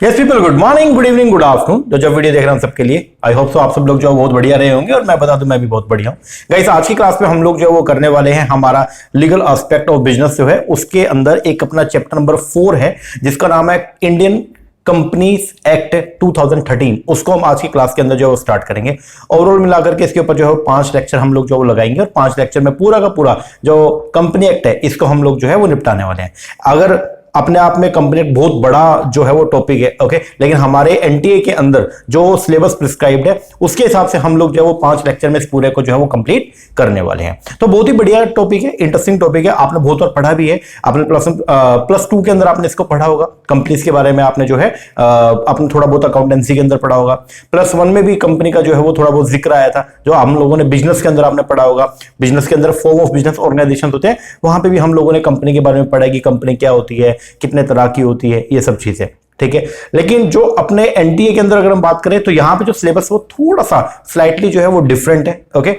Yes people, good morning, good evening, good afternoon. जो video देख रहे हैं सबके लिए आई होप सो आप सब लोग जो बहुत बढ़िया रहे होंगे और मैं बता दूं मैं भी बहुत बढ़िया हूं। गाइस, आज की क्लास में हम लोग जो वो करने वाले हैं हमारा लीगल एस्पेक्ट ऑफ बिजनेस जो है उसके अंदर एक अपना चैप्टर नंबर 4 है जिसका नाम है इंडियन कंपनीज एक्ट 2013। उसको हम आज की क्लास के अंदर जो है स्टार्ट करेंगे। ओवरऑल मिलाकर के इसके ऊपर जो है 5 लेक्चर हम लोग जो वो लगाएंगे और 5 लेक्चर में पूरा का पूरा जो कंपनी एक्ट है इसको हम लोग जो है वो निपटाने वाले हैं। अगर अपने आप में कंपनी एक्ट बहुत बड़ा जो है वो टॉपिक है, ओके, लेकिन हमारे एनटीए के अंदर जो सिलेबस प्रिस्क्राइब्ड है उसके हिसाब से हम लोग जो है वो 5 लेक्चर में इस पूरे को जो है वो कंप्लीट करने वाले हैं। तो बहुत ही बढ़िया टॉपिक है, इंटरेस्टिंग टॉपिक है। आपने बहुत बार पढ़ा भी है, आपने प्लस 2 के अंदर आपने इसको पढ़ा होगा। कंपनीज के बारे में आपने जो है आपने थोड़ा बहुत अकाउंटेंसी के अंदर पढ़ा होगा। प्लस 1 में भी कंपनी का जो है वो थोड़ा बहुत जिक्र आया था, जो हम लोगों ने बिजनेस के अंदर आपने पढ़ा होगा। बिजनेस के अंदर फॉर्म ऑफ बिजनेस ऑर्गेनाइजेशन होते हैं, वहां पे भी हम लोगों ने कंपनी के बारे में पढ़ा कि कंपनी क्या होती है, कितने तरह की होती है, ये सब चीजें, ठीक है। लेकिन जो अपने एनटीए के अंदर अगर हम बात करें तो यहां पे जो सिलेबस वो थोड़ा सा स्लाइटली जो है वो डिफरेंट है, ओके,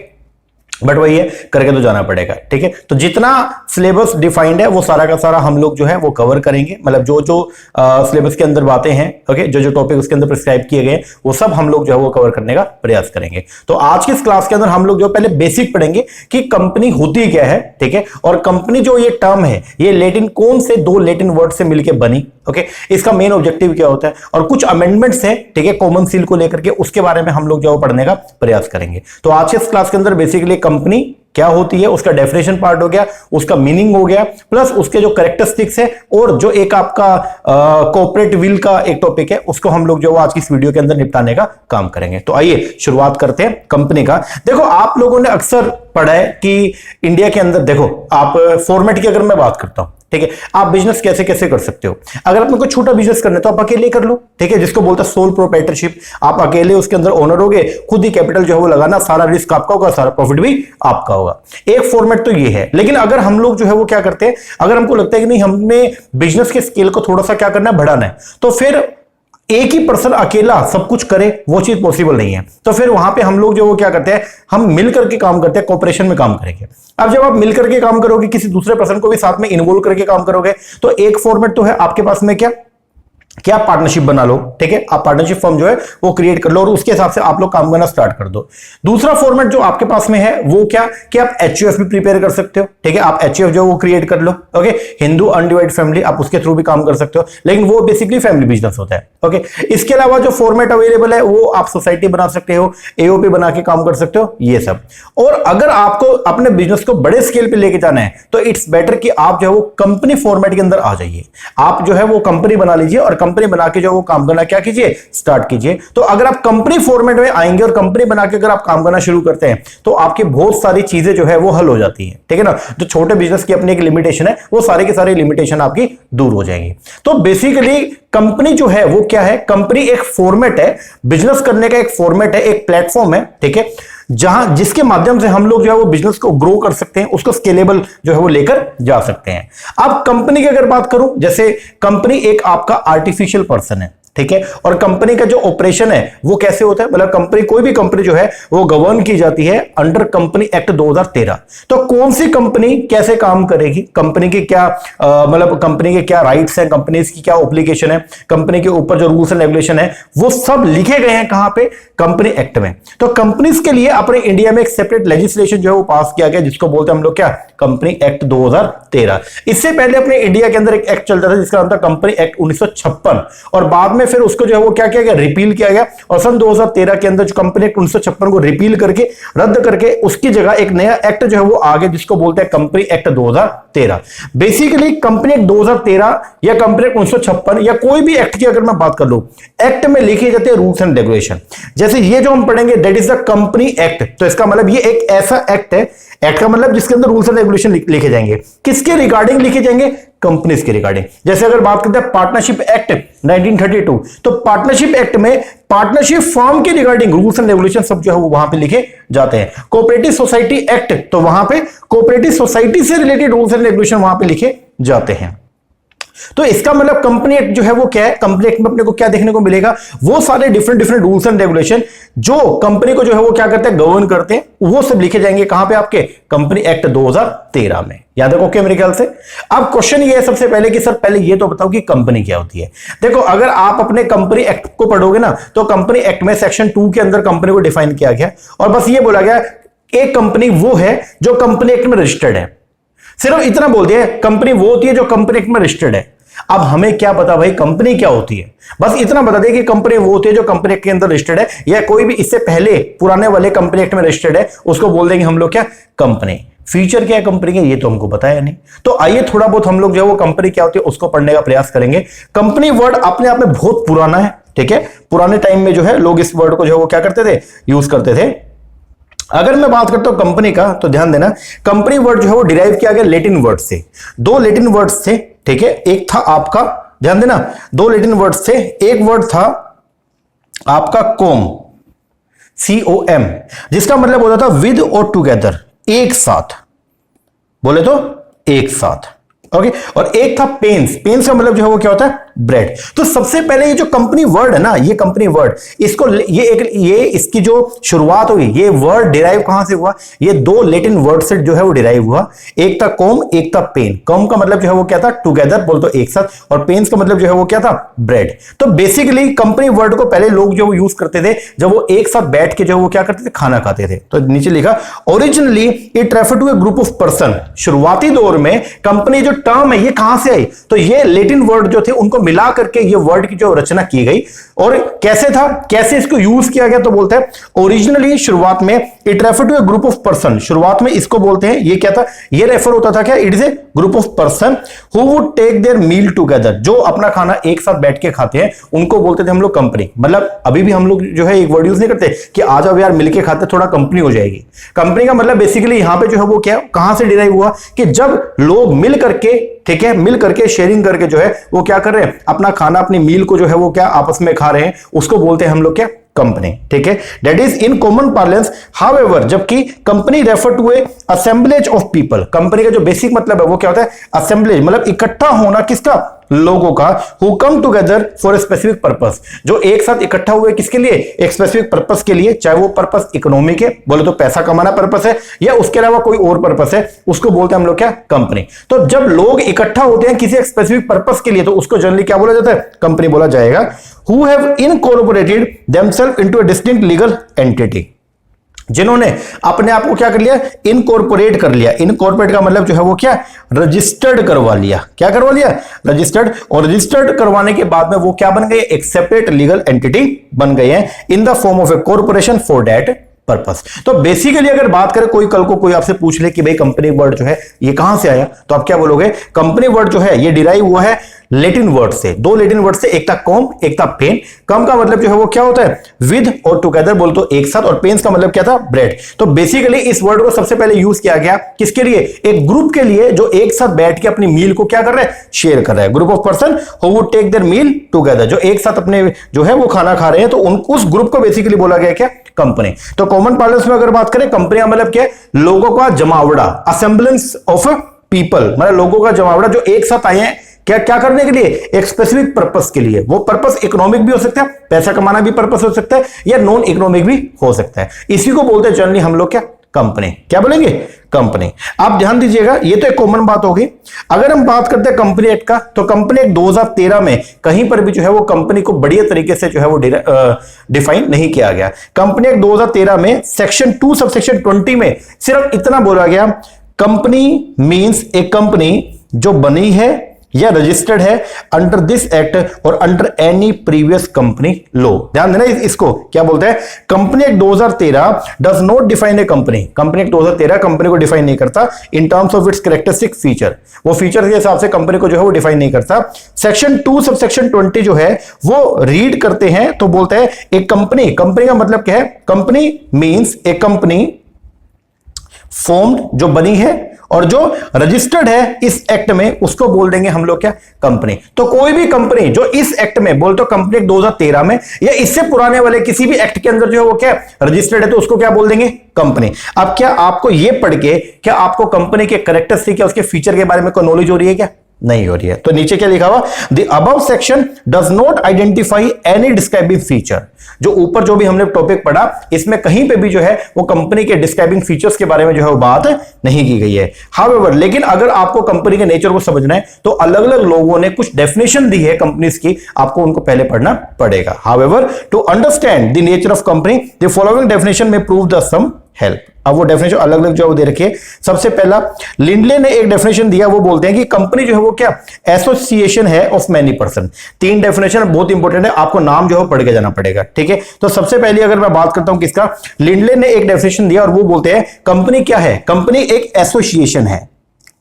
बट वही है, करके तो जाना पड़ेगा, ठीक है। तो जितना सिलेबस डिफाइंड है वो सारा का सारा हम लोग जो है वो कवर करेंगे। मतलब जो जो सिलेबस के अंदर बातें हैं, ओके, जो जो टॉपिक उसके अंदर प्रिस्क्राइब किए गए वो सब हम लोग जो है वो कवर करने का प्रयास करेंगे। तो आज की इस क्लास के अंदर हम लोग जो पहले बेसिक पढ़ेंगे कि कंपनी होती क्या है, ठीक है, और कंपनी जो ये टर्म है ये लेटिन कौन से 2 लेटिन वर्ड से मिलकर बनी, ओके, इसका मेन ऑब्जेक्टिव क्या होता है और कुछ अमेंडमेंट्स हैं, ठीक है, कॉमन सील को लेकर के, उसके बारे में हम लोग जो पढ़ने का प्रयास करेंगे। तो आज के इस क्लास के अंदर बेसिकली कंपनी क्या होती है उसका डेफिनेशन पार्ट हो गया, उसका मीनिंग हो गया, प्लस उसके जो कैरेक्टरिस्टिक्स है और जो एक आपका कॉर्पोरेट विल का एक टॉपिक है उसको हम लोग जो आज की इस वीडियो के अंदर निपटाने का काम करेंगे। तो आइए शुरुआत करते हैं कंपनी का। देखो, आप लोगों ने अक्सर पढ़ा है कि इंडिया के अंदर, देखो आप फॉर्मेट की अगर मैं बात करता हूं, ठीक है, आप बिजनेस कैसे कैसे कर सकते हो। अगर आपको कोई छोटा बिजनेस करना है तो आप अकेले कर लो, ठीक है, जिसको बोलते हैं सोल प्रोप्राइटरशिप। आप अकेले उसके अंदर ओनर होगे, खुद ही कैपिटल जो है वो लगाना, सारा रिस्क आपका होगा, सारा प्रॉफिट भी आपका होगा। एक फॉर्मेट तो ये है। लेकिन अगर हम लोग जो है वो क्या करते हैं, अगर हमको लगता है कि नहीं हमने बिजनेस के स्केल को थोड़ा सा क्या करना है, बढ़ाना है, तो फिर एक ही पर्सन अकेला सब कुछ करे वो चीज पॉसिबल नहीं है। तो फिर वहां पे हम लोग जो वो क्या करते हैं, हम मिलकर के काम करते हैं, कोऑपरेशन में काम करेंगे। अब जब आप मिलकर के काम करोगे, किसी दूसरे पर्सन को भी साथ में इन्वॉल्व करके काम करोगे, तो एक फॉर्मेट तो है आपके पास में क्या पार्टनरशिप बना लो, ठीक है, आप पार्टनरशिप फर्म जो है वो क्रिएट कर लो और उसके हिसाब से आप लोग काम करना स्टार्ट कर दो। दूसरा फॉर्मेट जो आपके पास में है वो क्या कि आप एचयूएफ भी प्रिपेयर कर सकते हो, ठीक है, आप एचयूएफ जो वो क्रिएट कर लो, ओके, हिंदू अनडिवाइडेड फैमिली, आप उसके थ्रू भी काम कर सकते हो, लेकिन वो बेसिकली फैमिली बिजनेस होता है, ओके। इसके अलावा जो फॉर्मेट अवेलेबल है वो आप सोसाइटी बना सकते हो, एओपी बना के काम कर सकते हो, ये सब। और अगर आपको अपने बिजनेस को बड़े स्केल पे लेके जाना है तो इट्स बेटर कि आप जो है वो कंपनी फॉर्मेट के अंदर आ जाइए। आप जो है वो कंपनी बना लीजिए और कंपनी बना के जो वो काम करना क्या कीजिए, स्टार्ट कीजिए। तो अगर आप कंपनी फॉर्मेट में आएंगे और कंपनी बना के अगर आप काम करना शुरू करते हैं तो आपकी बहुत सारी चीजें जो है वो हल हो जाती है, ठीक है ना। जो छोटे बिजनेस की अपनी एक लिमिटेशन है वो सारे के सारे लिमिटेशन आपकी दूर हो जाएंगी। तो बेसिकली कंपनी जो है वो क्या है, कंपनी एक फॉर्मेट है, बिजनेस करने का एक फॉर्मेट है, एक प्लेटफॉर्म है, ठीक है, जहां जिसके माध्यम से हम लोग जो है वो बिजनेस को ग्रो कर सकते हैं, उसको स्केलेबल जो है वो लेकर जा सकते हैं। अब कंपनी की अगर बात करूं, जैसे कंपनी एक आपका आर्टिफिशियल पर्सन है, ठीक है, और कंपनी का जो ऑपरेशन है वो कैसे होता है, मतलब कंपनी, कोई भी कंपनी जो है वो गवर्न की जाती है अंडर कंपनी एक्ट 2013। तो कौन सी कंपनी कैसे काम करेगी, कंपनी की क्या मतलब कंपनी के क्या राइट्स हैं, कंपनी की क्या ऑब्लिगेशन है, कंपनी के ऊपर जो रूल्स एंड रेगुलेशन है वो सब लिखे गए हैं कहां पे, कंपनी एक्ट में। तो कंपनीज के लिए अपने इंडिया में एक सेपरेट लेजिस्लेशन जो है वो पास किया गया जिसको बोलते हैं हम लोग क्या, कंपनी एक्ट 2013। इससे पहले अपने इंडिया के अंदर एक एक्ट चलता था जिसका नाम था कंपनी एक्ट 1956 और बाद में फिर उसको जो है वो क्या किया गया, रिपील किया गया और सन 2013 के अंदर जो कंपनी एक्ट 1956 को रिपील करके रद्द करके उसकी जगह एक नया एक्ट जो है वो आ गया जिसको बोलते हैं company act 2013। Basically company act 2013 या कंपनी एक्ट 1956 या कोई भी एक्ट की अगर मैं बात कर लूं, एक्ट में लिखे जाते हैं रूल्स एंड रेगुलेशन। जैसे ये जो हम पढ़ेंगे that is the company act, तो इसका मतलब ये एक ऐसा एक्ट है, एक्ट का मतलब जिसके अंदर रूल्स एंड रेगुलेशन लिखे जाएंगे, किसके रिगार्डिंग लिखे जाएंगे, कंपनीज के रिगार्डिंग। जैसे अगर बात करते हैं पार्टनरशिप एक्ट 1932, तो पार्टनरशिप एक्ट में पार्टनरशिप फर्म के रिगार्डिंग रूल्स एंड रेगुलेशन सब जो है वो वहां पे लिखे जाते हैं। कोऑपरेटिव सोसाइटी एक्ट, तो वहां पे कोऑपरेटिव सोसाइटी से रिलेटेड रूल्स एंड रेगुलेशन वहां पे लिखे जाते हैं। तो इसका मतलब कंपनी एक्ट जो है वो क्या है, कंपनी एक्ट में अपने को क्या देखने को मिलेगा, वो सारे different different rules and regulation जो कंपनी को जो है वो क्या करते हैं, गवर्न करते हैं, वो सब लिखे जाएंगे कहां पे, आपके कंपनी एक्ट 2013 में। याद रखो क्या मेरे ख्याल से। अब क्वेश्चन ये है सबसे पहले कि सर पहले ये तो बताओ कि कंपनी क्या होती है। देखो अगर आप अपने कंपनी एक्ट को पढ़ोगे ना, तो कंपनी एक्ट में सेक्शन 2 के अंदर कंपनी को डिफाइन किया गया और बस ये बोला गया एक कंपनी वो है जो कंपनी एक्ट में रजिस्टर्ड है। सिर्फ इतना बोल दिया, कंपनी वो होती है जो कंपनी एक्ट में रजिस्टर्ड है। अब हमें क्या पता भाई कंपनी क्या होती है, बस इतना बता दें कि कंपनी वो होती है जो कंपनी एक्ट के अंदर रजिस्टर्ड है, या कोई भी इससे पहले पुराने वाले कंपनी एक्ट में रजिस्टर्ड है उसको बोल देंगे हम लोग क्या, कंपनी। फीचर क्या है कंपनी के ये तो हमको पता है नहीं, तो आइए थोड़ा बहुत हम लोग जो है वो कंपनी क्या होती है उसको पढ़ने का प्रयास करेंगे। कंपनी वर्ड अपने आप में बहुत पुराना है, ठीक है, पुराने टाइम में जो है लोग इस वर्ड को जो है वो क्या करते थे, यूज करते थे। अगर मैं बात करता हूं कंपनी का, तो ध्यान देना कंपनी वर्ड जो है वो डिराइव किया गया लैटिन वर्ड से। दो लैटिन वर्ड्स थे, ठीक है, एक था आपका, ध्यान देना दो लैटिन वर्ड्स थे, एक वर्ड था आपका कॉम, COM, जिसका मतलब होता था विद और टुगेदर, एक साथ, बोले तो एक साथ, ओके, और एक था पेन्स, पेन्स का मतलब जो है वो क्या होता है, ब्रेड। तो सबसे पहले ये जो कंपनी वर्ड है ना, ये कंपनी वर्ड, इसको ये इसकी जो शुरुआत हुई, ये वर्ड डिराइव कहां से हुआ, ये दो लैटिन वर्ड से जो है वो डिराइव हुआ, एक था कॉम, एक था पेन। कॉम का मतलब जो है वो क्या था, टुगेदर, बोल तो एक साथ, और पेन्स का मतलब जो है वो क्या था, ब्रेड। तो बेसिकली कंपनी वर्ड को पहले लोग जो यूज करते थे जब वो एक साथ बैठ के जो वो क्या करते थे, खाना खाते थे। तो नीचे लिखा originally it refer to a group of person. शुरुआती दौर में कंपनी जो टर्म है ये कहां से आई, तो ये लैटिन वर्ड जो थे उनको मिला करके ये वर्ड की जो रचना की गई। और कैसे था, कैसे इसको यूज किया गया, तो बोलते हैं ओरिजिनली, शुरुआत में it refer to a group of person, शुरुआत में इसको बोलते हैं, ये क्या था, ये रेफर होता था क्या, it is a group of person who would take their meal together, जो अपना खाना एक साथ बैठ के खाते हैं उनको बोलते थे हम लोग कंपनी। मतलब अभी भी हम लोग जो है एक वर्ड यूज नहीं करते कि आ जाओ यार मिलके खाते, थोड़ा कंपनी हो जाएगी। कंपनी का मतलब बेसिकली यहां पे जो है वो क्या, कहां से डिराइव हुआ, कि जब लोग मिल करके, ठीक है, मिल करके शेयरिंग करके जो है वो क्या कर रहे हैं, अपना खाना, अपनी मील को जो है वो क्या आपस में खा रहे हैं, उसको बोलते हैं हम लोग क्या, कंपनी, ठीक है। That is in common parlance, however, जबकि company refer to a assemblage of people, company का जो बेसिक मतलब है वो क्या होता है, असेंबलेज, मतलब इकट्ठा होना, किसका, लोगों का, who come together for a specific purpose, जो एक साथ इकट्ठा हुए किसके लिए, एक स्पेसिफिक पर्पस के लिए, चाहे वो पर्पस इकोनॉमिक है, बोले तो पैसा कमाना पर्पस है, या उसके अलावा कोई और पर्पस है, उसको बोलते हैं हम लोग क्या, कंपनी। तो जब लोग इकट्ठा होते हैं किसी एक स्पेसिफिक पर्पस के लिए, तो उसको जनरली क्या बोला जाता है, कंपनी बोला जाएगा। Who have incorporated themselves into a distinct legal entity, जिन्होंने अपने आप को क्या कर लिया, इनकॉर्पोरेट कर लिया। इनकॉर्पोरेट का मतलब जो है वो क्या, रजिस्टर्ड करवा लिया, क्या करवा लिया, रजिस्टर्ड, और रजिस्टर्ड करवाने के बाद में वो क्या बन गए, एक सेपरेट लीगल एंटिटी बन गए हैं in the form of A corporation for that purpose. तो बेसिकली अगर बात करें, कोई कल को कोई आपसे पूछ ले कि भाई कंपनी वर्ड जो है ये कहां से आया, तो आप क्या बोलोगे, कंपनी वर्ड जो है ये डिराइव हुआ है लैटिन वर्ड से, दो लैटिन वर्ड से, एक था कॉम, एक था पेन। कम का मतलब जो है वो क्या होता है, विद और टुगेदर, बोल तो एक साथ, और पेन्स का मतलब क्या था, ब्रेड। तो बेसिकली इस वर्ड को सबसे पहले यूज किया गया किसके लिए, एक ग्रुप के लिए जो एक साथ बैठ के अपनी मील को क्या कर रहे हैं, शेयर कर रहे हैं। Group of person who would take their meal together, जो एक साथ अपने जो है वो खाना खा रहे हैं, तो उस ग्रुप को बेसिकली बोला गया क्या, कंपनी। तो कॉमन पार्लेंस में अगर बात करें, कंपनी का मतलब क्या है, लोगों का जमावड़ा, असेंबलेंस ऑफ पीपल, मतलब लोगों का जमावड़ा जो एक साथ आए हैं क्या क्या करने के लिए, एक स्पेसिफिक पर्पस के लिए। वो पर्पस इकोनॉमिक भी हो सकता है, पैसा कमाना भी पर्पस हो सकता है, या नॉन इकोनॉमिक भी हो सकता है। इसी को बोलते हैं जनरली हम लोग क्या, कंपनी। क्या बोलेंगे, कंपनी। आप ध्यान दीजिएगा, ये तो एक कॉमन बात होगी। अगर हम बात करते हैं कंपनी एक्ट का, तो कंपनी एक्ट 2013 में कहीं पर भी जो है वो कंपनी को बढ़िया तरीके से जो है वो डिफाइन नहीं किया गया। कंपनी एक्ट 2013 में सेक्शन 2 सबसेक्शन 20 में सिर्फ इतना बोला गया, कंपनी मींस ए कंपनी जो बनी है या रजिस्टर्ड है अंडर दिस एक्ट और under any previous company law. ध्यान देना, इसको क्या बोलते हैं, company act 2013 does not define a company. Company act 2013 company को डिफाइन नहीं करता in terms of its characteristic feature, वो फीचर के हिसाब से कंपनी को जो है वो डिफाइन नहीं करता। सेक्शन 2 सबसेक्शन 20 जो है वो रीड करते हैं तो बोलते हैं एक कंपनी, कंपनी का मतलब क्या है, company means a company formed जो बनी है और जो रजिस्टर्ड है इस एक्ट में, उसको बोल देंगे हम लोग क्या, कंपनी। तो कोई भी कंपनी जो इस एक्ट में, बोल तो कंपनी एक्ट 2013 में या इससे पुराने वाले किसी भी एक्ट के अंदर जो है वो क्या रजिस्टर्ड है, तो उसको क्या बोल देंगे, कंपनी। अब क्या आपको ये पढ़ के क्या आपको कंपनी के कैरेक्टरिस्टिक या उसके फीचर के बारे में कोई नॉलेज हो रही है क्या, नहीं हो रही है। तो नीचे क्या लिखा हुआ, the above section does not identify any describing feature. जो ऊपर जो भी हमने टॉपिक पढ़ा इसमें कहीं पे भी जो है वो कंपनी के डिस्क्राइबिंग फीचर्स के बारे में जो है वो बात नहीं की गई है। हाउएवर, लेकिन अगर आपको कंपनी के नेचर को समझना है तो अलग अलग लोगों ने कुछ डेफिनेशन दी है कंपनीज की, आपको उनको पहले पढ़ना पड़ेगा। However, to understand the nature of company the following definition may prove the some help. अब वो डेफिनेशन अलग अलग जो दे रखी है। सबसे पहला लिंडले ने एक डेफिनेशन दिया, वो बोलते हैं कि कंपनी जो है वो क्या, एसोसिएशन है ऑफ मैनी पर्सन। 3 डेफिनेशन बहुत इंपॉर्टेंट है, आपको नाम जो है पढ़ के जाना पड़ेगा, ठीक है। तो सबसे पहले अगर मैं बात करता हूं किसका, लिंडले ने एक डेफिनेशन दिया और वो बोलते हैं कंपनी क्या है, कंपनी एक एसोसिएशन है,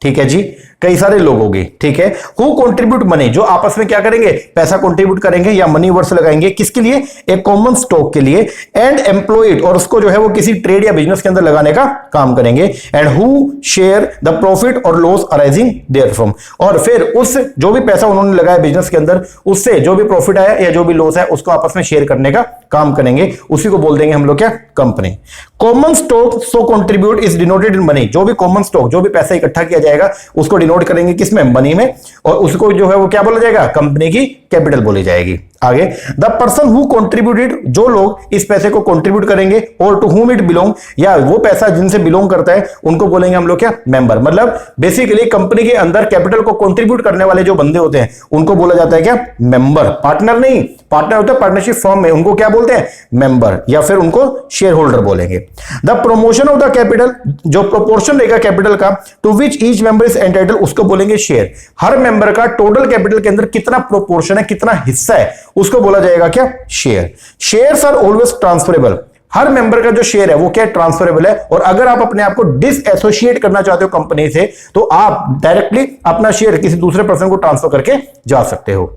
ठीक है जी, कई सारे लोग होंगे, ठीक है। हु कंट्रीब्यूट मनी, जो आपस में क्या करेंगे, पैसा कंट्रीब्यूट करेंगे या मनी वर्स लगाएंगे, किसके लिए, एक कॉमन स्टॉक के लिए। एंड एम्प्लॉयड, और उसको जो है वो किसी ट्रेड या बिजनेस के अंदर लगाने का काम करेंगे। And who share the profit और लॉस अराइजिंग देयरफ्रॉम, और फिर उस जो भी पैसा उन्होंने लगाया बिजनेस के अंदर, उससे जो भी प्रॉफिट आया या जो भी लॉस है उसको आपस में शेयर करने का काम करेंगे, उसी को बोल देंगे हम लोग क्या, company. Common stock so contribute is denoted in money, जो भी कॉमन स्टॉक, जो भी पैसा इकट्ठा किया जाएगा उसको डिनोट करेंगे किसमें, मनी में, और उसको जो है वो क्या बोला जाएगा, कंपनी की कैपिटल बोली जाएगी। आगे, द पर्सन हु कंट्रीब्यूटेड, जो लोग इस पैसे को कंट्रीब्यूट करेंगे, और टू हुम इट बिलोंग, या वो पैसा जिनसे बिलोंग करता है उनको बोलेंगे हम लोग क्या, मेंबर। मतलब बेसिकली कंपनी के अंदर कैपिटल को कंट्रीब्यूट करने वाले जो बंदे होते हैं उनको बोला जाता है क्या, मेंबर। पार्टनर नहीं, पार्टनर होता है पार्टनरशिप फर्म में, उनको क्या बोलते हैं, मेंबर, या फिर उनको शेयर होल्डर बोलेंगे। The promotion of the capital, जो प्रोपोर्शन रहेगा कैपिटल का, to which each member is entitled, उसको बोलेंगे शेयर। हर मेंबर का टोटल कैपिटल के अंदर कितना प्रोपोर्शन है, कितना हिस्सा है, उसको बोला जाएगा क्या, share. Shares are always transferable, हर मेंबर का जो शेयर है वो क्या, ट्रांसफरेबल है। और अगर आप अपने आप को डिसएसोसिएट करना चाहते हो कंपनी से, तो आप डायरेक्टली अपना शेयर किसी दूसरे पर्सन को ट्रांसफर करके जा सकते हो।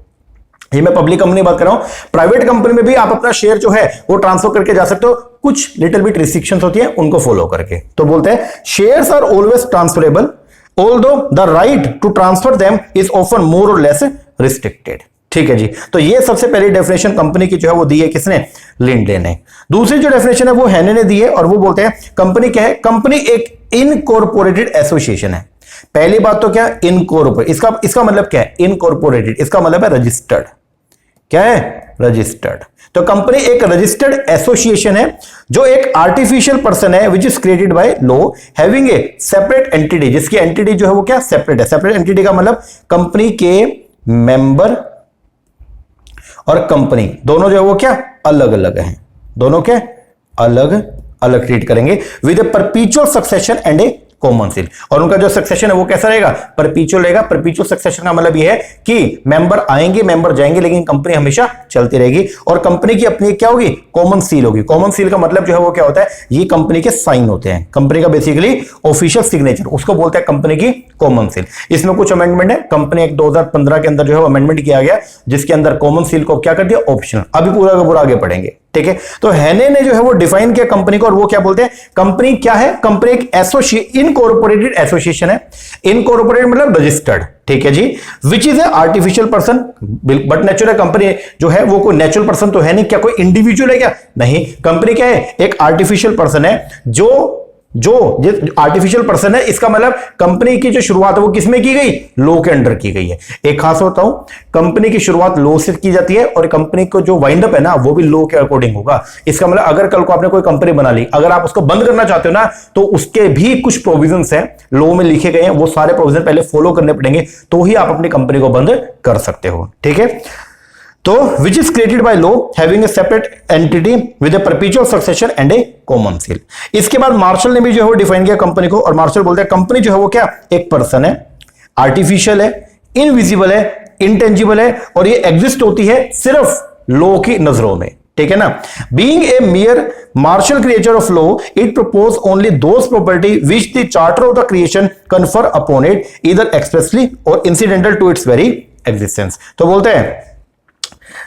ये मैं पब्लिक कंपनी बात कर रहा हूं, प्राइवेट कंपनी में भी आप अपना शेयर जो है वो ट्रांसफर करके जा सकते हो, कुछ लिटिल बिट रिस्ट्रिक्शंस होती है उनको फॉलो करके। तो बोलते हैं shares are always transferable although the right to transfer them is often more or less restricted, ठीक है जी। तो ये सबसे पहली डेफिनेशन कंपनी की जो है वो दी है किसने, लिंडले ने। दूसरी जो डेफिनेशन है वो हेने ने दी है, और वो बोलते हैं कंपनी क्या है, कंपनी एक इनकॉर्पोरेटेड एसोसिएशन है। पहली बात तो क्या, इनकॉर्पोरेट, इसका मतलब क्या है, इनकॉर्पोरेटेड, इसका मतलब है रजिस्टर्ड। क्या है, रजिस्टर्ड। तो कंपनी एक रजिस्टर्ड एसोसिएशन है, जो एक आर्टिफिशियल पर्सन है which is created by law, having a separate entity, जिसकी एंटिटी जो है वो क्या, सेपरेट है। सेपरेट एंटिटी का मतलब कंपनी के मेंबर और कंपनी दोनों जो है वो क्या, अलग अलग हैं, दोनों के अलग अलग ट्रीट करेंगे with A परपीचुअल succession and A common seal. और उनका जो सक्सेशन है वो कैसा रहेगा, परपीचुअल रहेगा। परपीचुअल सक्सेशन का मतलब यह है कि मेंबर आएंगे, मेंबर जाएंगे, लेकिन कंपनी हमेशा चलती रहेगी। और कंपनी की अपनी क्या होगी, कॉमन सील होगी। कॉमन सील का मतलब जो है वो क्या होता है, ये कंपनी के साइन होते हैं, कंपनी का बेसिकली ऑफिशियल सिग्नेचर, उसको बोलते हैं कंपनी की कॉमन सील। इसमें कुछ अमेंडमेंट है, कंपनी एक्ट 2015 के अंदर जो है अमेंडमेंट किया गया, जिसके अंदर कॉमन सील को क्या कर दिया, ऑप्शनल। अभी पूरा का पूरा आगे पढ़ेंगे, ठीक है। तो हेने ने जो है वो डिफाइन किया कंपनी को, और वो क्या बोलते हैं, कंपनी क्या है, कंपनी एक इनकॉर्पोरेटेड एसोसिएशन है। इनकॉर्पोरेटेड मतलब रजिस्टर्ड, ठीक है जी, which is a artificial person, but natural company जो है वो कोई नेचुरल पर्सन तो है नहीं। क्या कोई इंडिविजुअल है क्या, नहीं। कंपनी क्या है, एक आर्टिफिशियल पर्सन है, जो आर्टिफिशियल पर्सन है। इसका मतलब कंपनी की जो शुरुआत है वो किसमें की गई, लॉ के अंडर की गई है। एक खास बताऊं, कंपनी की शुरुआत लॉ से की जाती है, और कंपनी को जो वाइंड अप है ना वो भी लॉ के अकॉर्डिंग होगा। इसका मतलब अगर कल को आपने कोई कंपनी बना ली, अगर आप उसको बंद करना चाहते हो ना, तो उसके भी कुछ प्रोविजंस हैं, लॉ में लिखे गए हैं, वो सारे प्रोविजन पहले फॉलो करने पड़ेंगे, तो ही आप अपनी कंपनी को बंद कर सकते हो, ठीक है। तो which is created by law, having a separate entity with A परपीचुअल succession and A common seal. इसके बाद मार्शल ने भी जो है वो डिफाइन किया कंपनी को, और मार्शल बोलते हैं कंपनी जो है वो क्या, एक पर्सन है, आर्टिफिशियल है, इनविजिबल है, इंटेंजिबल है, और ये एग्जिस्ट होती है सिर्फ लॉ की नजरों में, ठीक है ना। Being a mere marshal creature of law, it propose only those property which the charter of the creation confer upon it, either expressly or incidental to its very existence. तो बोलते हैं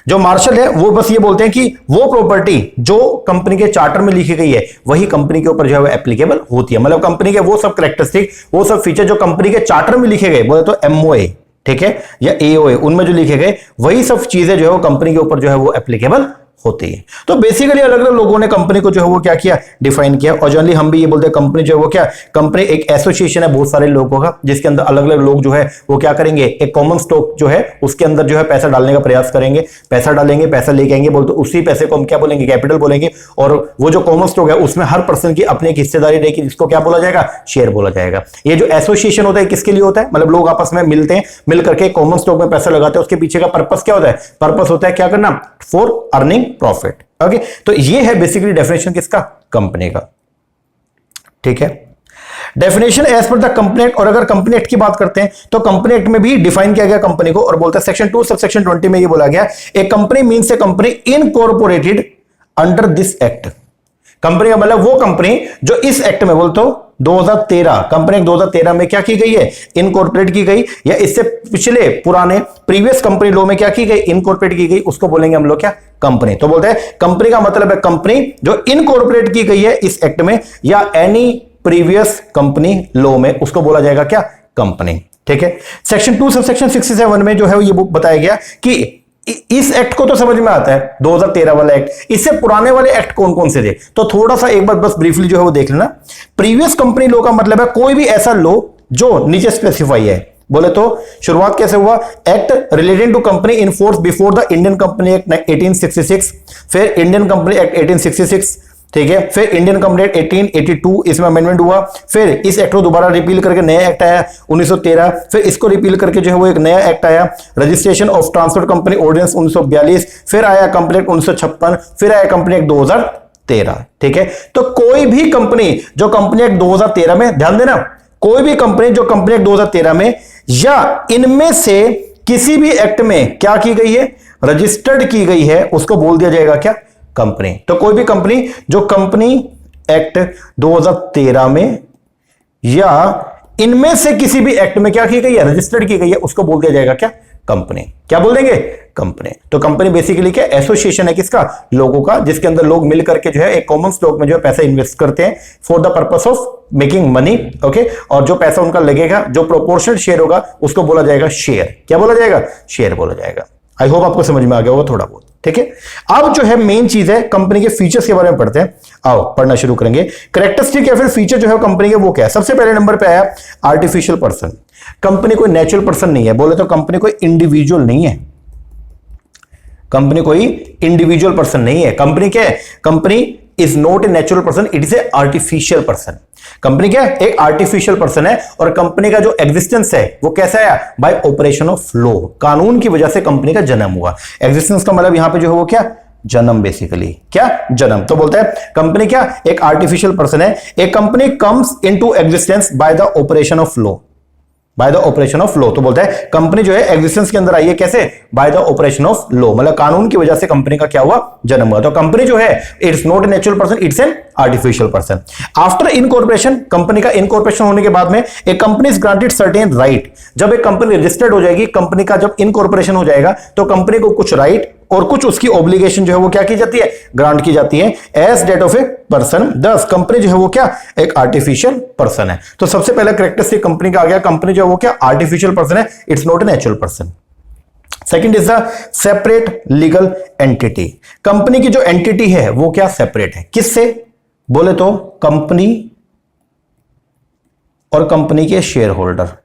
जो मार्शल है वो बस ये बोलते हैं कि वो प्रॉपर्टी जो कंपनी के चार्टर में लिखी गई है वही कंपनी के ऊपर जो है वो एप्लीकेबल होती है। मतलब कंपनी के वो सब कैरेक्टरिस्टिक, वो सब फीचर जो कंपनी के चार्टर में लिखे गए, बोले तो एमओए, ठीक है, या एओए, उनमें जो लिखे गए वही सब चीजें जो है वो कंपनी के ऊपर जो है वो एप्लीकेबल होती है। तो बेसिकली अलग अलग लोगों ने कंपनी को जो है वो क्या किया, डिफाइन किया। और जनरली हम भी ये बोलते हैं कंपनी जो है वो क्या, कंपनी एक एसोसिएशन है बहुत सारे लोगों का, जिसके अंदर अलग अलग लोग जो है वो क्या करेंगे, एक कॉमन स्टॉक जो है उसके अंदर जो है पैसा डालने का प्रयास करेंगे, पैसा डालेंगे, पैसा लेके आएंगे, बोलते उसी पैसे को हम क्या बोलेंगे, कैपिटल बोलेंगे। और वो जो कॉमन स्टॉक है उसमें हर पर्सन की अपनी एक हिस्सेदारी रहेगी, जिसको क्या बोला जाएगा, शेयर बोला जाएगा। ये जो एसोसिएशन होता है किसके लिए होता है, मतलब लोग आपस में मिलते हैं, मिल करके कॉमन स्टॉक में पैसा लगाते हैं। उसके पीछे का पर्पस क्या होता है, पर्पस होता है क्या करना, फॉर अर्निंग प्रॉफिट। ओके, तो ये है बेसिकली डेफिनेशन किसका, कंपनी का। ठीक है, definition as per the company act. और अगर कंपनी एक्ट की बात करते हैं तो कंपनी एक्ट में भी डिफाइन किया गया कंपनी को, और बोलता है सेक्शन 2 सबसेक्शन 20 में ये बोला गया, a company means a company incorporated under this act. Company का मतलब वो कंपनी जो इस एक्ट में, बोलते हो 2013 कंपनी एक्ट 2013 में क्या की गई है, इनकॉर्पोरेट की गई, या इससे पिछले पुराने प्रीवियस कंपनी लॉ में क्या की गई, इनकॉर्पोरेट की गई, उसको बोलेंगे हम लोग क्या, कंपनी। तो बोलते हैं कंपनी का मतलब है कंपनी जो इनकॉर्पोरेट की गई है इस एक्ट में, या एनी प्रीवियस कंपनी लॉ में, उसको बोला जाएगा क्या, कंपनी। ठीक है, सेक्शन 2 सबसेक्शन 67 में जो है ये बताया गया कि इस एक्ट को तो समझ में आता है 2013 वाला एक्ट, इससे पुराने वाले एक्ट कौन कौन से थे, तो थोड़ा सा एक बार बस ब्रीफली जो है वो देख लेना। प्रीवियस कंपनी लॉ का मतलब है कोई भी ऐसा लॉ जो नीचे स्पेसिफाई है। बोले तो शुरुआत कैसे हुआ, act relating to company in force before the Indian company act 1866, फिर इंडियन कंपनी एक्ट 1866, ठीक है, फिर इंडियन कंपनी एक्ट 1882 इसमें अमेंडमेंट हुआ, फिर इस एक्ट को दोबारा रिपील करके नया एक्ट आया 1913, फिर इसको रिपील करके जो है वो एक नया एक्ट आया registration of transport company ordinance 1942, फिर आया कंपनी एक्ट 1956, फिर आया कंपनी एक्ट 2013। ठीक है, तो कोई भी कंपनी जो कंपनी एक्ट 2013 में, ध्यान देना, कोई भी कंपनी जो कंपनी एक्ट 2013 में या इनमें से किसी भी एक्ट में क्या की गई है, रजिस्टर्ड की गई है, उसको बोल दिया जाएगा क्या, कंपनी। तो कोई भी कंपनी जो कंपनी एक्ट 2013 में या इनमें से किसी भी एक्ट में क्या की गई है, रजिस्टर्ड की गई है, उसको बोल दिया जाएगा क्या, कंपनी। क्या बोल देंगे, कंपनी। तो कंपनी बेसिकली क्या, एसोसिएशन है किसका, लोगों का, जिसके अंदर लोग मिल करके जो है एक कॉमन स्टॉक में जो है पैसा इन्वेस्ट करते हैं for the purpose of making money. Okay, और जो पैसा उनका लगेगा, जो प्रोपोर्शनल शेयर होगा, उसको बोला जाएगा शेयर। क्या बोला जाएगा, शेयर बोला जाएगा। आई होप आपको समझ में आ गया होगा थोड़ा बहुत। ठीक है, अब जो है मेन चीज है कंपनी के फीचर्स के बारे में पढ़ते हैं। आओ पढ़ना शुरू करेंगे। कैरेक्टरिस्टिक या फिर फीचर जो है कंपनी के वो क्या है, सबसे पहले नंबर पे आया आर्टिफिशियल पर्सन। कंपनी कोई नेचुरल पर्सन नहीं है, बोले तो कंपनी कोई इंडिविजुअल नहीं है, कंपनी कोई इंडिविजुअल पर्सन नहीं है। कंपनी क्या है, company is not a natural person, it is a artificial person. Company क्या है, एक आर्टिफिशियल पर्सन है, और कंपनी का जो एग्जिस्टेंस है वो कैसा आया, बाय ऑपरेशन ऑफ लॉ, कानून की वजह से कंपनी का जन्म हुआ। एग्जिस्टेंस का मतलब यहां पे जो है वो क्या, जन्म, बेसिकली क्या, जन्म। तो बोलते हैं कंपनी क्या, एक आर्टिफिशियल पर्सन है। एक company comes into existence by the operation of law, by the operation of law. तो बोलता है कंपनी जो है एग्जिस्टेंस के अंदर आई है कैसे, by the operation of law, मतलब कानून की वजह से कंपनी का क्या हुआ, जन्म हुआ। तो कंपनी जो है it's not a natural person, it's an artificial person. After incorporation, company का इनकॉर्पोरेशन होने के बाद में एक company is granted certain right. जब एक कंपनी रजिस्टर्ड हो जाएगी, कंपनी का जब इनकॉर्पोरेशन हो जाएगा, तो कंपनी को कुछ राइट और कुछ उसकी ऑब्लिगेशन जो है वो क्या की जाती है, ग्रांट की जाती है as that of a person. This company जो है वो क्या, एक आर्टिफिशियल पर्सन है। तो सबसे पहला कैरेक्टरिस्टिक कंपनी का आ गया, कंपनी जो है वो क्या, आर्टिफिशियल पर्सन है, it's not a natural person. Second is the separate legal entity. Company की जो एंटिटी है वो क्या, सेपरेट है। किससे, बोले तो कंपनी और कंपनी के शेयर होल्डर,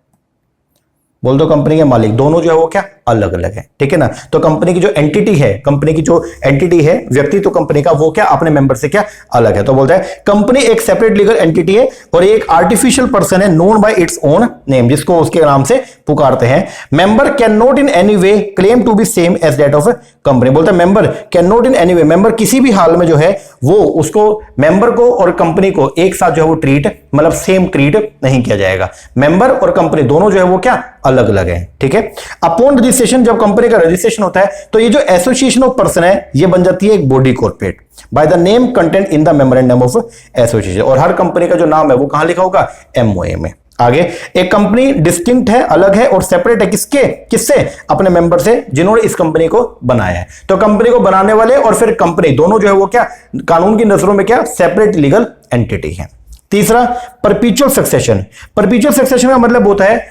बोल दो कंपनी के मालिक, दोनों जो है वो क्या, अलग अलग है। ठीक है ना, तो कंपनी की जो एंटिटी है, कंपनी की जो एंटिटी है, व्यक्तित्व कंपनी का, वो क्या, अपने मेंबर से क्या, अलग है। तो बोलता है कंपनी एक सेपरेट लीगल एंटिटी है और एक आर्टिफिशियल पर्सन है, known by its own name, जिसको उसके नाम से पुकारते हैं। Member can not in any way claim to be same as that of company. बोलता है member can not in any way, member किसी भी हाल में जो है वो उसको, मेंबर को और कंपनी को एक साथ जो है वो ट्रीट, मतलब सेम ट्रीट नहीं किया जाएगा। मेंबर और कंपनी दोनों जो है वो क्या, अलग अलग है। ठीक है, अपॉन रजिस्ट्रेशन, जब कंपनी का रजिस्ट्रेशन होता है तो ये जो एसोसिएशन ऑफ पर्सन है ये बन जाती है एक body corporate by the name content in the memorandum of association. और हर कंपनी का जो नाम है वो कहां लिखा होगा, एमओए में। आगे, एक कंपनी डिस्टिंक्ट है, अलग है और सेपरेट है किसके, किससे, अपने मेंबर से, जिन्होंने इस कंपनी को बनाया है। तो कंपनी को बनाने वाले और फिर कंपनी दोनों जो है वो क्या, कानून की नजरों में क्या, सेपरेट लीगल एंटिटी है। तीसरा, परपीचुअल सक्सेशन। परपीचुअल सक्सेशन का मतलब होता है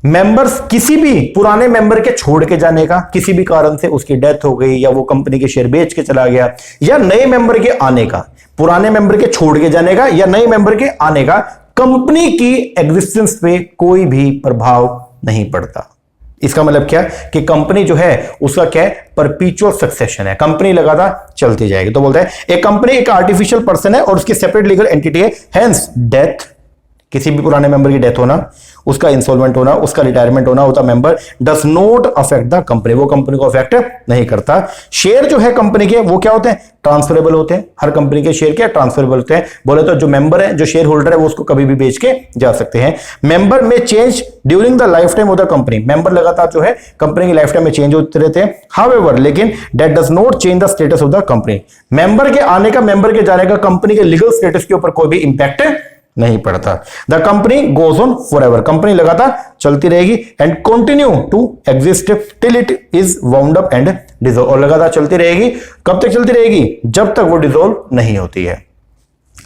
मेंबर्स किसी भी पुराने मेंबर के छोड़ के जाने का, किसी भी कारण से उसकी डेथ हो गई या वो कंपनी के शेयर बेच के चला गया, या नए मेंबर के आने का, पुराने मेंबर के छोड़ के जाने का या नए मेंबर के आने का कंपनी की एग्जिस्टेंस पे कोई भी प्रभाव नहीं पड़ता। इसका मतलब क्या कि कंपनी जो है उसका क्या है, परपीचुअल सक्सेशन है, कंपनी लगातार चलती जाएगी। तो बोलते हैं एक कंपनी एक आर्टिफिशियल पर्सन है और उसकी सेपरेट लीगल एंटिटी है, हेंस डेथ, किसी भी पुराने मेंबर की डेथ होना, उसका इंसॉल्वेंट होना, उसका रिटायरमेंट होना होता member, does not affect the company, वो कंपनी को अफेक्ट नहीं करता। शेयर जो है कंपनी के वो क्या होते हैं, ट्रांसफरेबल होते हैं, हर कंपनी के शेयर क्या ट्रांसफरेबल होते हैं। बोले तो जो मेंबर है, जो शेयर होल्डर है, वो उसको कभी भी बेच के जा सकते हैं। मेंबर में change during the life time of the company, member लगातार जो है कंपनी की लाइफ टाइम में चेंज होते रहते हैं। हाउएवर, लेकिन that does not change the status of the company, member के आने का, मेंबर के जाने का कंपनी के लीगल स्टेटस के ऊपर कोई भी इंपैक्ट नहीं पड़ता। The company goes on for ever, company लगातार चलती रहेगी and continue to exist till it is wound up and dissolve, और लगातार चलती रहेगी। कब तक चलती रहेगी, जब तक वो डिसॉल्व नहीं होती है।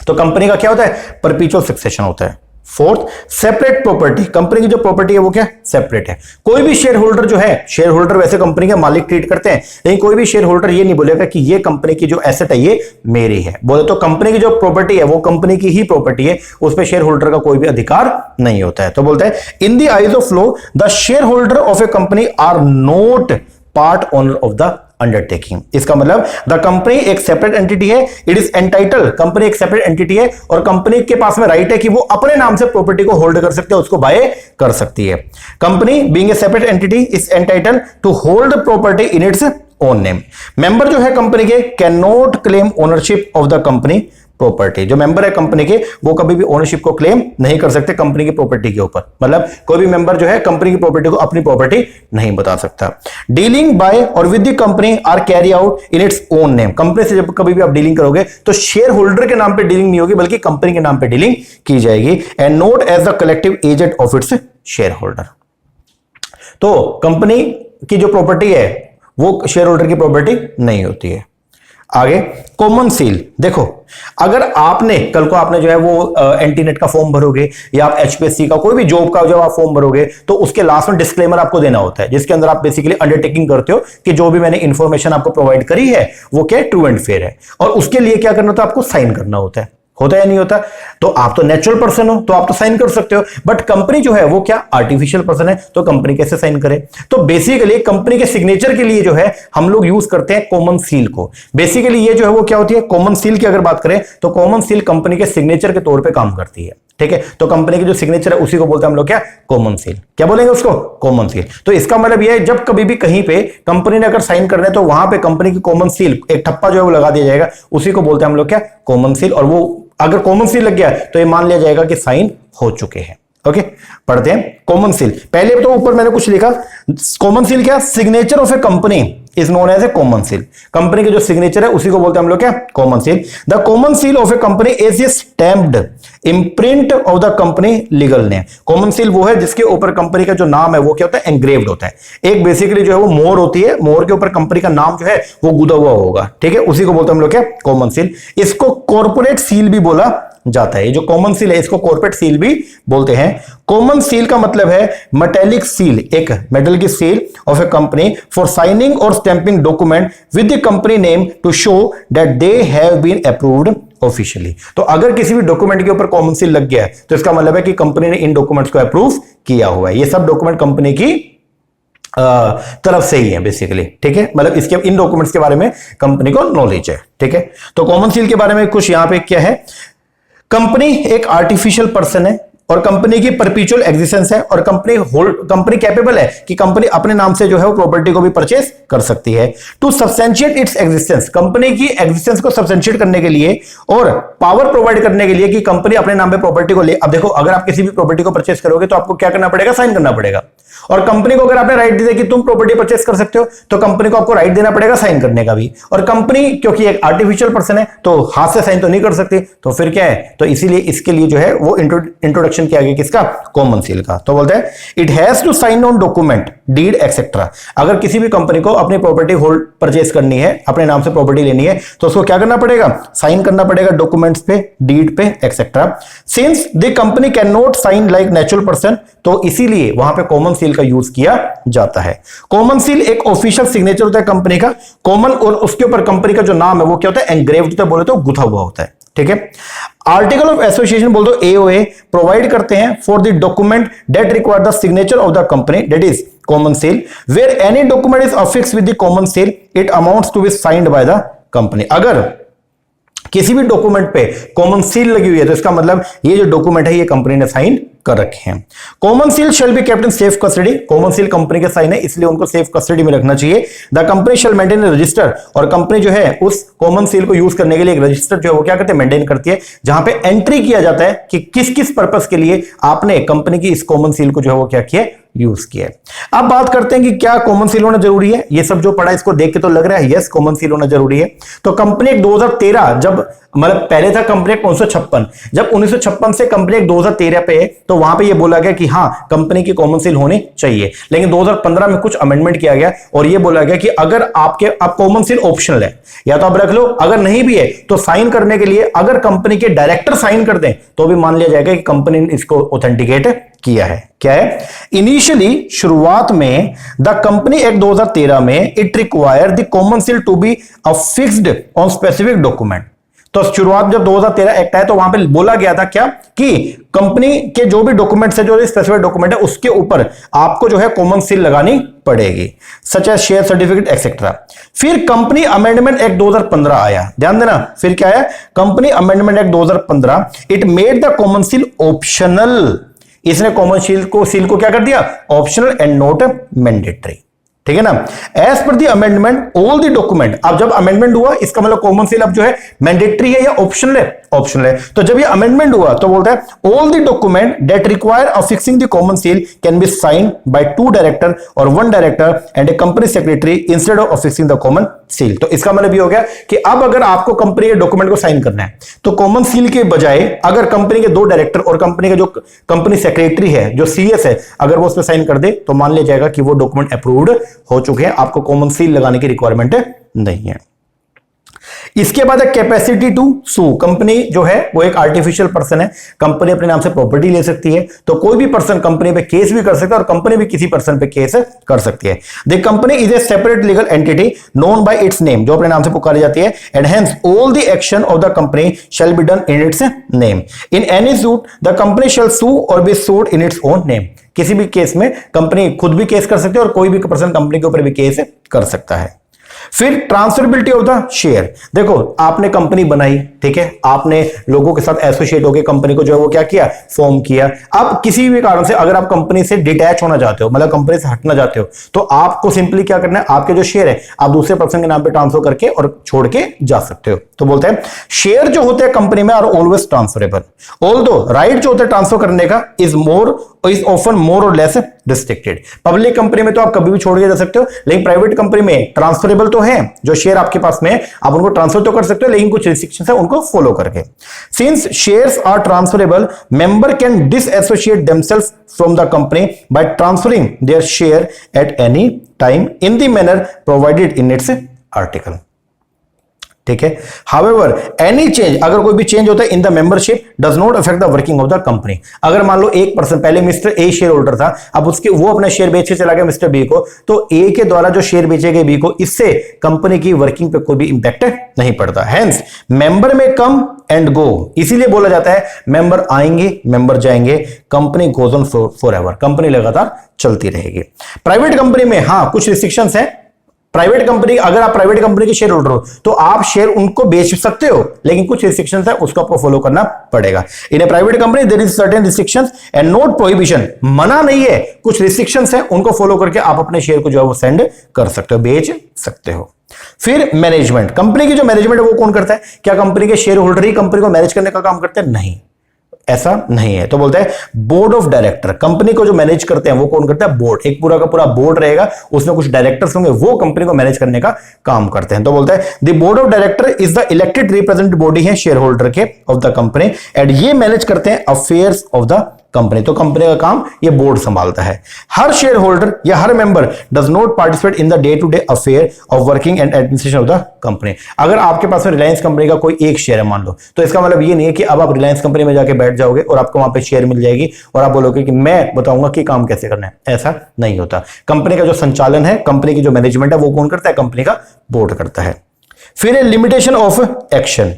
तो कंपनी का क्या होता है, परपीचुअल सक्सेशन होता है। फोर्थ, सेपरेट प्रॉपर्टी, कंपनी की जो प्रॉपर्टी है वो क्या सेपरेट है। कोई भी शेयर होल्डर जो है, शेयर होल्डर वैसे कंपनी के मालिक ट्रीट करते हैं, लेकिन कोई भी शेयर होल्डर ये नहीं बोलेगा कि ये कंपनी की जो एसेट है ये मेरी है। बोले तो कंपनी की जो प्रॉपर्टी है वो कंपनी की ही प्रॉपर्टी है, उस पर शेयर होल्डर का कोई भी अधिकार नहीं होता है। तो बोलते हैं in the eyes of law the share holder of a company are not part owner of the undertaking. इसका मतलब द कंपनी एक सेपरेट एंटिटी है, इट इज एंटाइटल, कंपनी एक सेपरेट एंटिटी है और कंपनी के पास में राइट है कि वो अपने नाम से प्रॉपर्टी को होल्ड कर सकते हैं, उसको बाय कर सकती है। Company being a separate entity is entitle to hold property in its own name. Member जो है कंपनी के can not claim ownership of the company property, जो मेंबर है कंपनी के वो कभी भी ओनरशिप को क्लेम नहीं कर सकते कंपनी की प्रॉपर्टी के ऊपर। मतलब कोई भी मेंबर जो है कंपनी की प्रॉपर्टी को अपनी प्रॉपर्टी नहीं बता सकता। Dealing by or with the company are carry out in its own name, company से जब कभी भी आप डीलिंग करोगे तो शेयर होल्डर के नाम पे डीलिंग नहीं होगी बल्कि कंपनी के नाम पे डीलिंग की जाएगी and not as the collective agent of its share holder. तो कंपनी की जो प्रॉपर्टी है वो शेयर होल्डर की प्रॉपर्टी नहीं होती है। आगे कॉमन सील, देखो अगर आपने कल को आपने जो है वो एंटीनेट का फॉर्म भरोगे या आप एचपीएससी का कोई भी जॉब का जब आप फॉर्म भरोगे तो उसके लास्ट में डिस्क्लेमर आपको देना होता है, जिसके अंदर आप बेसिकली अंडरटेकिंग करते हो कि जो भी मैंने इंफॉर्मेशन आपको प्रोवाइड करी है वो क्या ट्रू एंड फेयर है, और उसके लिए क्या करना होता है, आपको साइन करना होता है या नहीं होता। तो आप तो नेचुरल पर्सन हो तो आप तो साइन कर सकते हो, बट कंपनी जो है वो क्या आर्टिफिशियल पर्सन है, तो कंपनी कैसे साइन करे। तो बेसिकली कंपनी के सिग्नेचर के लिए जो है हम लोग यूज करते हैं कॉमन सील को। बेसिकली ये जो है वो क्या होती है, कॉमन सील की अगर बात करें तो कॉमन सील कंपनी के सिग्नेचर के तौर पर काम करती है। ठीक है, तो कंपनी की जो सिग्नेचर है उसी को बोलते हैं हम लोग क्या, कॉमन सील। क्या बोलेंगे उसको, कॉमन सील। तो इसका मतलब यह है जब कभी भी कहीं पे कंपनी ने अगर साइन करना है तो वहां पे कंपनी की कॉमन सील एक ठप्पा जो है वो लगा दिया जाएगा, उसी को बोलते हैं हम लोग क्या, कॉमन सील। और वो अगर कॉमन सील लग गया तो ये मान लिया जाएगा कि साइन हो चुके हैं। ओके, पढ़ते हैं कॉमन सील। पहले तो ऊपर मैंने कुछ लिखा, कॉमन सील क्या, signature of a company is known as a common seal. Company के जो सिग्नेचर है उसी को बोलते हैं हम लोग क्या, common seal. The common seal of a company is A stamped imprint of the company legal name. Common seal वो है जिसके ऊपर कंपनी का जो नाम है वो क्या होता है, एंग्रेव्ड होता है। एक बेसिकली जो है वो मोहर होती है, मोहर के ऊपर कंपनी का नाम जो है वो गुदा हुआ होगा। ठीक है, उसी को बोलते हैं हम लोग क्या, कॉमन सील। इसको कॉर्पोरेट सील भी बोला जाता है। ये जो कॉमन सील है इसको कॉर्पोरेट सील भी बोलते हैं। कॉमन सील का मतलब है मेटेलिक सील, एक मेटल की seal of a company for signing or stamping document with the company name to show that they have been approved officially. तो अगर किसी भी डॉक्यूमेंट के ऊपर कॉमन सील लग गया है तो इसका मतलब है कि कंपनी ने इन डॉक्यूमेंट्स को अप्रूव किया हुआ है। ये सब डॉक्यूमेंट कंपनी की तरफ से ही है बेसिकली। ठीक है, मतलब इसके इन डॉक्यूमेंट्स के बारे में कंपनी को नॉलेज है। ठीक है, तो कॉमन सील के बारे में कुछ यहां पे क्या है, कंपनी एक आर्टिफिशियल पर्सन है और कंपनी की परपीचुअल एग्जिस्टेंस है और कंपनी कैपेबल है कि कंपनी अपने नाम से जो है वो प्रॉपर्टी को भी परचेस कर सकती है। To substantiate its existence, company की एग्जिस्टेंस को सब्सटेंशिएट करने के लिए और पावर प्रोवाइड करने के लिए कि कंपनी अपने नाम पे प्रॉपर्टी को ले। अब देखो अगर आप किसी भी प्रॉपर्टी को परचेस करोगे तो आपको क्या करना पड़ेगा, साइन करना पड़ेगा। और कंपनी को अगर आपने राइट दिया कि तुम प्रॉपर्टी परचेस कर सकते हो तो कंपनी को आपको राइट देना पड़ेगा साइन करने का भी। और कंपनी क्योंकि एक आर्टिफिशियल पर्सन है तो हाथ से साइन तो नहीं कर सकती, तो फिर क्या है, तो इसीलिए इसके लिए जो है वो इंट्रोडक्शन इंट्रोडक्शन किया गया किसका, कॉमन सील का। तो बोलते हैं it has to sign on document deed etcetera. अगर किसी भी कंपनी को अपनी प्रॉपर्टी होल्ड परचेज करनी है, अपने नाम से प्रॉपर्टी लेनी है, तो उसको क्या करना पड़ेगा, साइन करना पड़ेगा डॉक्यूमेंट्स पे, डीड पे, etcetera. Since the company can not sign like natural person, तो इसीलिए वहां पे कॉमन सील का यूज किया जाता है। कॉमन सील एक ऑफिशियल सिग्नेचर होता है कंपनी का, कॉमन, और उसके ऊपर कंपनी का जो नाम है वो क्या होता है, एनग्रेव्ड होता है, बोले तो गुथा हुआ होता है। ठीक है। आर्टिकल ऑफ एसोसिएशन बोल दो एओए प्रोवाइड करते हैं for the document that require the signature of the company, that is common seal, where any document is affixed with the common seal it amounts to be signed by the company. अगर किसी भी document पे common seal लगी हुई है तो इसका मतलब ये जो डॉक्यूमेंट है ये कंपनी ने साइन कर रखे हैं। Common seal shall be kept in safe custody. Common seal company के साइन है इसलिए उनको सेफ कस्टडी में रखना चाहिए। The company shall maintain register, और कंपनी जो है उस कॉमन सील को यूज करने के लिए एक रजिस्टर जो है वो क्या करते हैं, मेंटेन करती है, जहां पे एंट्री किया जाता है कि किस किस पर्पस के लिए आपने कंपनी की इस कॉमन सील को जो है वो क्या किया, यूज किया। अब बात करते हैं कि क्या कॉमन सील होना जरूरी है। ये सब जो पढ़ा इसको देख के तो लग रहा है यस कॉमन सील होना जरूरी है। तो कंपनी 2013 जब मतलब पहले था कंपनी 1956, जब 1956 से कंपनी 2013 पे है तो वहां पे ये बोला गया कि हाँ कंपनी की कॉमन सील होनी चाहिए। लेकिन 2015 में कुछ अमेंडमेंट किया गया और ये बोला गया कि अगर आपके अब कॉमन सील ऑप्शनल है, या तो आप रख लो, अगर नहीं भी है तो साइन करने के लिए अगर कंपनी के डायरेक्टर साइन कर दें तो भी मान लिया जाएगा कि कंपनी ने इसको ऑथेंटिकेट किया है। क्या है, इनिशियली शुरुआत में द कंपनी एक्ट 2013 में it require the common seal to be affixed on specific document. तो शुरुआत जब 2013 एक्ट आया तो वहां पे बोला गया था क्या कि कंपनी के जो भी डॉक्यूमेंट्स है, जो स्पेसिफिक डॉक्यूमेंट है, उसके ऊपर आपको जो है कॉमन सील लगानी पड़ेगी, such as share certificate etcetera. फिर कंपनी अमेंडमेंट एक्ट 2015 आया, ध्यान देना, फिर क्या है, company amendment act 2015 it made the common seal optional. इसने कॉमन सील को क्या कर दिया, ऑप्शनल एंड नॉट मैंडेटरी। ठीक है ना। As per the amendment all the document, अब जब अमेंडमेंट हुआ इसका मतलब कॉमन सील अब जो है मैंडेटरी है या ऑप्शनल है, ऑप्शनल है। तो जब ये अमेंडमेंट हुआ तो बोलता है all the document that require affixing the common seal can be signed by 2 director or 1 director and a company secretary instead of affixing the common seal. तो इसका मतलब ये हो गया कि अब अगर आपको कंपनी के डॉक्यूमेंट को साइन करना है तो कॉमन सील के बजाय अगर कंपनी के 2 डायरेक्टर और कंपनी का जो कंपनी सेक्रेटरी है, जो सीएस है, अगर वो उस पर साइन कर दे तो मान लिया जाएगा कि वो डॉक्यूमेंट अप्रूव्ड हो चुके हैं, आपको कॉमन सील लगाने की रिक्वायरमेंट नहीं है। इसके बाद है कैपेसिटी टू सू। कंपनी जो है वो एक आर्टिफिशियल पर्सन है, कंपनी अपने नाम से प्रॉपर्टी ले सकती है, तो कोई भी पर्सन कंपनी पे केस भी कर सकता है और कंपनी भी किसी पर्सन पे केस कर सकती है। The company is a separate legal entity known by its name, जो अपने नाम से पुकारी जाती है, and hence all the action of the company shall be done in its name. In any suit the company shall sue or be sued in its own name. किसी भी case में कंपनी खुद भी केस कर सकती है और कोई भी पर्सन कंपनी के ऊपर भी केस कर सकता है। फिर ट्रांसफरेबिलिटी ऑफ द शेयर। देखो आपने कंपनी बनाई, ठीक है, आपने लोगों के साथ एसोसिएट होकर कंपनी को जो है वो क्या किया, फॉर्म किया। अब किसी भी कारण से अगर आप कंपनी से डिटैच होना चाहते हो, मतलब कंपनी से हटना चाहते हो, तो आपको सिंपली क्या करना है, आपके जो शेयर है आप दूसरे पर्सन के नाम पे ट्रांसफर करके और छोड़ के जा सकते हो। तो बोलते हैं शेयर जो होते हैं कंपनी में are always transferable, although right जो होता है ट्रांसफर करने का is often more or less restricted. Public company में तो आप कभी भी छोड़ के जा सकते हो, लेकिन प्राइवेट कंपनी में ट्रांसफरेबल तो है, जो शेयर आपके पास में आप उनको ट्रांसफर तो कर सकते हो, लेकिन कुछ रिस्ट्रिक्शंस है उनको फॉलो करके। Since shares are transferable, member can disassociate themselves from the company by transferring their share at any time in the manner provided in its article. ठीक है। हाउएवर एनी चेंज, अगर कोई भी चेंज होता है in the membership does not affect the working of the company. अगर मान लो एक पर्सन पहले मिस्टर ए शेयर होल्डर था, अब उसके वो अपना शेयर बेच के चला गया मिस्टर बी को, तो ए के द्वारा जो शेयर बेचे गए बी को, इससे कंपनी की वर्किंग पे कोई भी इंपैक्ट नहीं पड़ता। हेंस मेंबर में कम एंड गो, इसीलिए बोला जाता है मेंबर आएंगे मेंबर जाएंगे, company goes on forever, company लगातार चलती रहेगी। प्राइवेट कंपनी में हाँ कुछ रिस्ट्रिक्शंस है। प्राइवेट कंपनी, अगर आप प्राइवेट कंपनी के शेयर होल्डर हो तो आप शेयर उनको बेच सकते हो, लेकिन कुछ रिस्ट्रिक्शंस है उसको आपको फॉलो करना पड़ेगा। In a private company there is certain restrictions and not prohibition, मना नहीं है, कुछ रिस्ट्रिक्शंस है उनको फॉलो करके आप अपने शेयर को जो है वो सेंड कर सकते हो, बेच सकते हो। फिर मैनेजमेंट, कंपनी की जो मैनेजमेंट है वो कौन करता है? क्या कंपनी के शेयर होल्डर ही कंपनी को मैनेज करने का काम करते हैं? नहीं, ऐसा नहीं है। तो बोलते हैं बोर्ड ऑफ डायरेक्टर, कंपनी को जो मैनेज करते हैं वो कौन करता है? बोर्ड। एक पूरा का पूरा बोर्ड रहेगा, उसमें कुछ डायरेक्टर्स होंगे, वो कंपनी को मैनेज करने का काम करते हैं। तो बोलते हैं the board of director is the elected representative body है शेयर होल्डर के ऑफ द कंपनी, एंड ये मैनेज करते हैं अफेयर्स ऑफ द कंपनी। तो कंपनी का काम ये बोर्ड संभालता है। हर शेयर होल्डर या हर member does not participate in the day to day affair of working and administration of the company. अगर आपके पास में रिलायंस कंपनी का कोई एक शेयर है मान लो, तो इसका मतलब ये नहीं है कि अब आप रिलायंस कंपनी में जाके बैठ जाओगे और आपको वहां पे शेयर मिल जाएगी और आप बोलोगे कि मैं बताऊंगा कि काम कैसे करना है। ऐसा नहीं होता। कंपनी का जो संचालन है, कंपनी की जो मैनेजमेंट है, वो कौन करता है? कंपनी का बोर्ड करता है। फिर लिमिटेशन ऑफ एक्शन।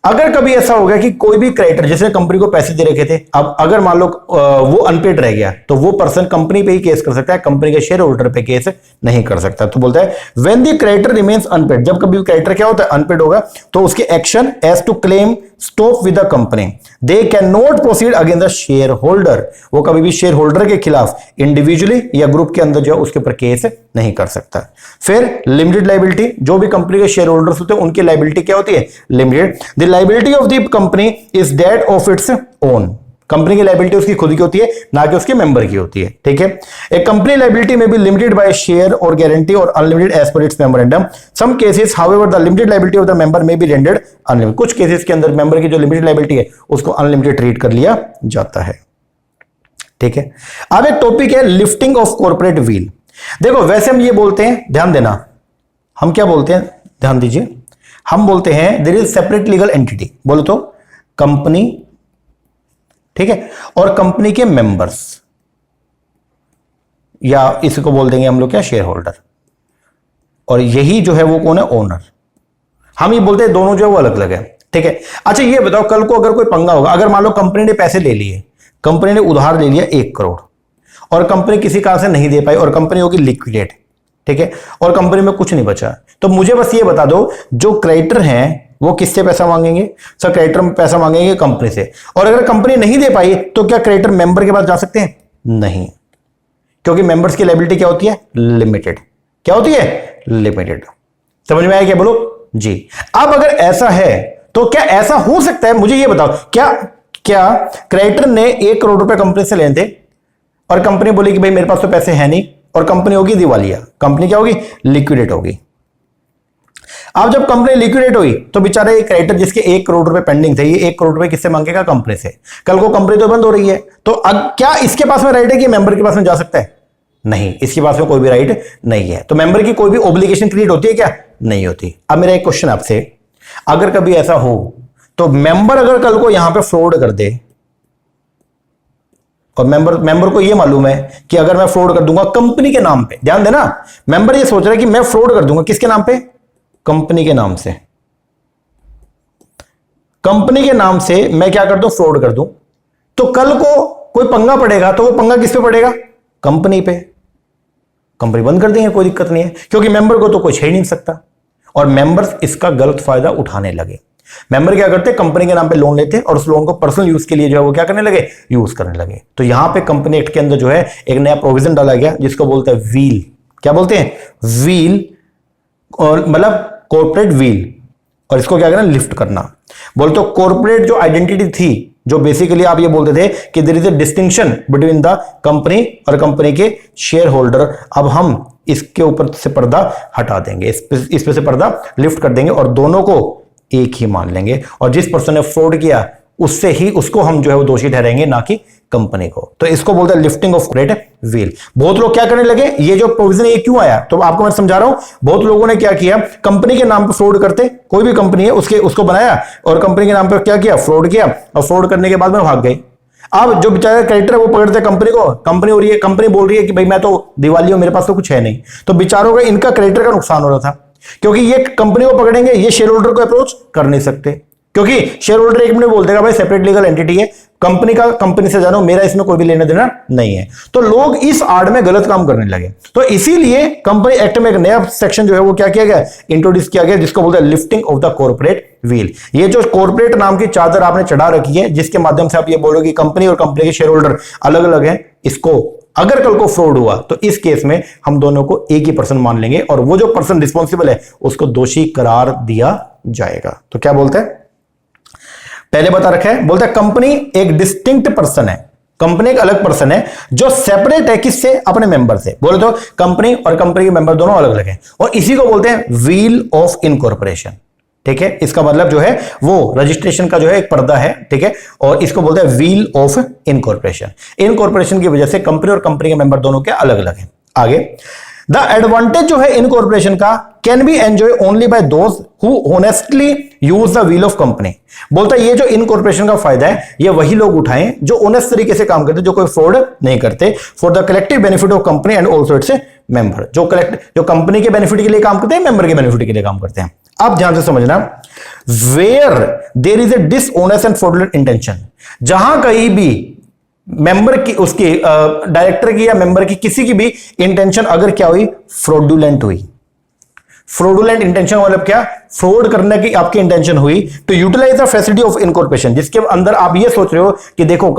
अगर कभी ऐसा हो गया कि कोई भी क्रेडिटर जिसने कंपनी को पैसे दे रखे थे, अब अगर मान लो वो अनपेड रह गया, तो वो पर्सन कंपनी पे ही केस कर सकता है, कंपनी के शेयर होल्डर पे केस नहीं कर सकता। तो बोलता है when the creditor remains unpaid, जब कभी क्रेडिटर क्या होता है? अनपेड होगा, तो उसके action as to claim stop with the company, they can not proceed against the share holder. वो कभी भी शेयर होल्डर के खिलाफ इंडिविजुअली या ग्रुप के अंदर जो है उसके ऊपर केस नहीं कर सकता। फिर लिमिटेड लाइबिलिटी, जो भी कंपनी के शेयर होल्डर्स होते हैं उनकी लाइबिलिटी क्या होती है? Limited. The liability of the company is that of its own. Company की लाइबिलिटी उसकी खुद की होती है, ना कि उसके मेंबर की होती है। ठीक है। एक कंपनी लाइबिलिटी में भी limited by share or guarantee or unlimited as per its memorandum. Some cases however the limited liability of the member may be rendered unlimited. कुछ केसेस के अंदर मेंबर की जो लिमिटेड लाइबिलिटी है उसको अनलिमिटेड ट्रीट कर लिया जाता है। ठीक है। अब एक टॉपिक है लिफ्टिंग ऑफ कॉर्पोरेट व्हील। देखो वैसे हम ये बोलते हैं, ध्यान देना, हम क्या बोलते हैं? ध्यान दीजिए, हम बोलते हैं there is separate legal entity. बोलो तो कंपनी, ठीक है, और कंपनी के मेंबर्स, या इसको बोल देंगे हम लोग क्या? Share holder. और यही जो है वो कौन है? ओनर। हम ये बोलते हैं दोनों जो है वो अलग अलग है। ठीक है। अच्छा ये बताओ, कल को अगर कोई पंगा होगा, अगर मान लो कंपनी ने पैसे ले लिए, कंपनी ने उधार ले लिया 1 करोड़ और कंपनी किसी कारण से नहीं दे पाई और कंपनी होगी लिक्विडेट, ठीक है, और कंपनी में कुछ नहीं बचा, तो मुझे बस ये बता दो जो क्रेडिटर हैं वो किससे पैसा मांगेंगे? सर क्रेडिटर पैसा मांगेंगे कंपनी से। और अगर कंपनी नहीं दे पाई तो क्या क्रेडिटर मेंबर के पास जा सकते हैं? नहीं, क्योंकि मेंबर्स की लायबिलिटी क्या होती है? लिमिटेड। क्या होती है? लिमिटेड। समझ में आया क्या? बोलो जी। अब अगर ऐसा है तो क्या ऐसा हो सकता है, मुझे ये बताओ, क्या क्रेडिटर ने 1 करोड़ रुपए कंपनी से लेने थे और कंपनी बोली कि भाई मेरे पास तो पैसे हैं नहीं, और कंपनी होगी दिवालिया, कंपनी क्या होगी? लिक्विडेट होगी। अब जब कंपनी लिक्विडेट हुई तो बेचारा एक क्रेडिटर जिसके 1 करोड़ रुपए पेंडिंग थे, ये 1 करोड़ रुपए किससे मांगेगा? कंपनी से। कल को कंपनी तो बंद हो रही है, तो अब क्या इसके पास में राइट है कि मेंबर के पास में जा सकता है? नहीं, इसके पास में कोई भी राइट नहीं है। तो मेंबर की कोई भी ऑब्लिगेशन क्रिएट होती है क्या? नहीं होती। अब मेरा एक क्वेश्चन आपसे, अगर कभी ऐसा हो तो मेंबर अगर कल को यहां पे फ्रॉड कर दे, और मेंबर को ये मालूम है कि अगर मैं फ्रॉड कर दूंगा कंपनी के नाम पे, ध्यान देना, मेंबर ये सोच रहा है कि मैं फ्रॉड कर दूंगा किसके नाम पे? कंपनी के नाम से। कंपनी के नाम से मैं क्या कर दूं? फ्रॉड कर दूं, तो कल को कोई पंगा पड़ेगा तो वो पंगा किस पे पड़ेगा? कंपनी पे। कंपनी बंद कर देंगे, कोई दिक्कत नहीं है, क्योंकि मेंबर को तो कुछ है ही नहीं सकता। और मेंबर्स इसका गलत फायदा उठाने लगे। मेंबर क्या करते? कंपनी के नाम पे लोन लेते और उस लोन को पर्सनल यूज के लिए जो है वो क्या करने लगे? यूज करने लगे। तो यहां पे कंपनी एक्ट के अंदर जो है एक नया प्रोविजन डाला गया जिसको बोलते हैं व्हील। क्या बोलते हैं? व्हील, और मतलब कॉर्पोरेट व्हील, और इसको क्या करना? लिफ्ट करना। बोलते कॉर्पोरेट जो आइडेंटिटी थी, जो बेसिकली आप ये बोलते थे कि there is a distinction between the company और कंपनी के शेयर होल्डर, अब हम इसके ऊपर से पर्दा हटा देंगे, इस पे से पर्दा लिफ्ट कर देंगे और दोनों को एक ही मान लेंगे, और जिस पर्सन ने फ्रॉड किया उससे ही उसको हम जो है वो दोषी ठहराएंगे, ना कि कंपनी को। तो इसको बोलते हैं लिफ्टिंग ऑफ कॉर्पोरेट व्हील। बहुत लोग क्या करने लगे, ये जो प्रोविजन ये क्यों आया, तो आपको मैं समझा रहा हूं। बहुत लोगों ने क्या किया, कंपनी के नाम पे फ्रॉड करते, कोई भी कंपनी है उसको बनाया और कंपनी के नाम पे क्या किया? फ्रॉड किया, और फ्रॉड करने के बाद में भाग गए। अब जो बेचारा क्रेडिटर है वो पकड़ते कंपनी को, कंपनी हो रही है, कंपनी बोल रही है कि भाई मैं तो दिवाली हूं, मेरे पास तो कुछ है नहीं, तो बेचारों का इनका क्रेडिटर का नुकसान हो रहा था, क्योंकि ये कंपनी को पकड़ेंगे, ये शेयर होल्डर को अप्रोच कर नहीं सकते, क्योंकि शेयर होल्डर 1 मिनट बोल देगा भाई सेपरेट लीगल एंटिटी है, कंपनी का कंपनी से जानो, मेरा इसमें कोई भी लेना देना नहीं है। तो लोग इस आड़ में गलत काम करने लगे। तो इसीलिए कंपनी एक्ट में एक नया सेक्शन जो है वो क्या किया गया? इंट्रोड्यूस किया गया, जिसको बोलते हैं lifting of the corporate wheel. ये जो कॉर्पोरेट नाम की चादर आपने चढ़ा रखी है, जिसके माध्यम से आप ये बोलोगे कि कंपनी और कंपनी के शेयर होल्डर अलग अलग हैं, इसको अगर कल को फ्रॉड हुआ तो इस केस में हम दोनों को एक ही पर्सन मान लेंगे और वो जो पर्सन रिस्पॉन्सिबल है उसको दोषी करार दिया जाएगा। तो क्या बोलते हैं? पहले बता रखा है, बोलता है कंपनी एक डिस्टिंक्ट पर्सन है, कंपनी एक अलग पर्सन है जो सेपरेट है किससे? अपने मेंबर से। बोले तो कंपनी और कंपनी के मेंबर दोनों अलग अलग हैं, और इसी को बोलते हैं व्हील ऑफ इनकॉर्पोरेशन। ठीक है, इसका मतलब जो है वो रजिस्ट्रेशन का जो है एक पर्दा है, ठीक है, और इसको बोलते हैं व्हील ऑफ इनकॉर्पोरेशन। इनकॉर्पोरेशन की वजह से कंपनी और कंपनी के मेंबर दोनों के अलग अलग हैं। आगे, द एडवांटेज जो है इनकॉर्पोरेशन का can be enjoy only by those who honestly use the wheel of company. बोलता है ये जो इनकॉर्पोरेशन का फायदा है ये वही लोग उठाएं जो ऑनेस्ट तरीके से काम करते, जो कोई फ्रॉड नहीं करते, for the collective benefit of company and also its member. जो कंपनी के बेनिफिट के लिए काम करते हैं, मेंबर के बेनिफिट के लिए काम करते हैं। अब ध्यान से समझना, where there is a dishonest and fraudulent intention, जहां कहीं भी मेंबर की, उसकी डायरेक्टर की या मेंबर की किसी की भी इंटेंशन अगर क्या हुई, फ्रॉडुलेंट हुई। फ्रॉडुलेंट इंटेंशन मतलब क्या, फ्रॉड करने की आपकी इंटेंशन हुई, तो utilize the facility of incorporation, जिसके अंदर आप ये सोच रहे हो कि देखो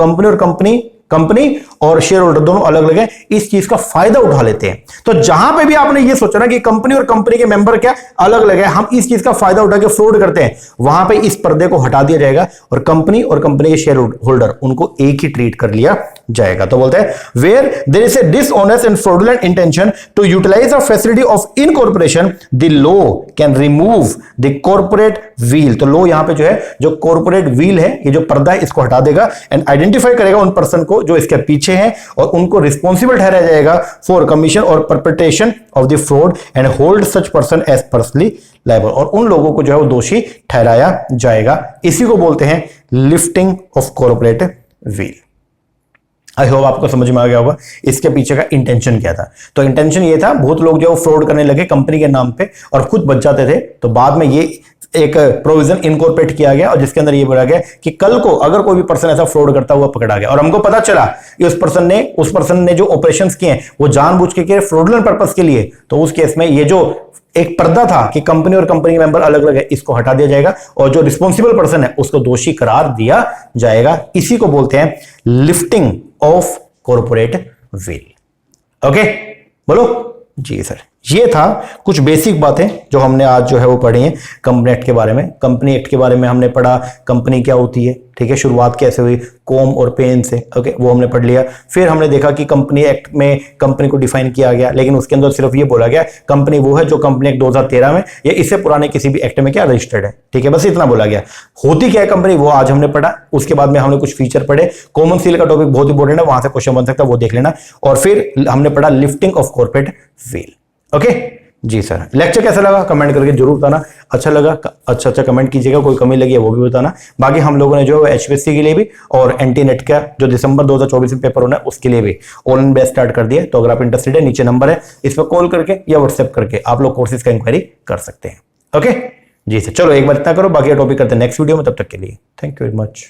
कंपनी और शेयर होल्डर दोनों अलग अलग हैं, इस चीज का फायदा उठा लेते हैं। तो जहां पे भी आपने ये सोचा ना कि कंपनी और कंपनी के मेंबर क्या अलग अलग है, हम इस चीज का फायदा उठा के फ्रॉड करते हैं, वहां पे इस पर्दे को हटा दिया जाएगा और कंपनी के शेयर होल्डर उनको एक ही ट्रीट कर लिया जाएगा। तो बोलते हैं where there is a dishonest and fraudulent intention to utilize the facility of incorporation, the law can remove the corporate veil. तो लॉ यहां पे जो है, जो कॉर्पोरेट व्हील है, ये जो पर्दा है, इसको हटा देगा एंड आइडेंटिफाई करेगा उन पर्सन को जो इसके पीछे हैं और उनको रिस्पॉन्सिबल ठहराया जाएगा for commission or perpetration of the fraud and hold such person as personally liable. और उन लोगों को जो है वो दोषी ठहराया जाएगा। इसी को बोलते हैं lifting of corporate wheel. I hope आपको समझ में आ गया होगा इसके पीछे का इंटेंशन क्या था। तो इंटेंशन ये था, बहुत लोग जो फ्रॉड करने लगे कंपनी के नाम पे और खुद बच जाते थे, तो बाद में ये एक प्रोविजन इनकॉर्पोरेट किया गया और जिसके अंदर ये बोला गया कि कल को अगर कोई भी पर्सन ऐसा फ्रॉड करता हुआ पकड़ा गया और हमको पता चला कि उस पर्सन ने जो ऑपरेशंस किए हैं वो जानबूझ के किए फ्रॉडुलेंट पर्पस के लिए, तो उस केस में ये जो एक पर्दा था कि कंपनी और कंपनी के मेंबर अलग अलग है, इसको हटा दिया जाएगा और जो रिस्पॉन्सिबल पर्सन है उसको दोषी करार दिया जाएगा। इसी को बोलते हैं lifting of corporate veil. Okay, बोलो जी सर। ये था कुछ बेसिक बातें जो हमने आज जो है वो पढ़ी हैं कंपनी एक्ट के बारे में। कंपनी एक्ट के बारे में हमने पढ़ा, कंपनी क्या होती है, ठीक है, शुरुआत कैसे हुई, कॉम और पेन से, ओके, वो हमने पढ़ लिया। फिर हमने देखा कि कंपनी एक्ट में कंपनी को डिफाइन किया गया, लेकिन उसके अंदर सिर्फ ये बोला गया कंपनी वो है जो कंपनी एक्ट 2013 में या इससे पुराने किसी भी एक्ट में क्या रजिस्टर्ड है, ठीक है, बस इतना बोला गया। होती क्या है कंपनी, वो आज हमने पढ़ा। उसके बाद में हमने कुछ फीचर पढ़े। कॉमन सील का टॉपिक बहुत इंपॉर्टेंट है, वहां से क्वेश्चन बन सकता है, वो देख लेना। और फिर हमने पढ़ा lifting of corporate veil. Okay ji sir, lecture कैसा लगा कमेंट करके जरूर बताना। अच्छा लगा अच्छा कमेंट कीजिएगा, कोई कमी लगी है वो भी बताना। बाकी हम लोगों ने जो है HPSC के लिए भी और एंटी नेट का जो दिसंबर 2024 में पेपर होना है उसके लिए भी ऑनलाइन बैच स्टार्ट कर दिया। तो अगर आप इंटरेस्टेड है, नीचे नंबर है, इस पर कॉल करके या व्हाट्सएप करके आप लोग कोर्सेज का इंक्वायरी कर सकते हैं। ओके जी सर, चलो एक बार इतना करो, बाकी टॉपिक करते हैं नेक्स्ट वीडियो में। तब तक के लिए थैंक यू वेरी मच।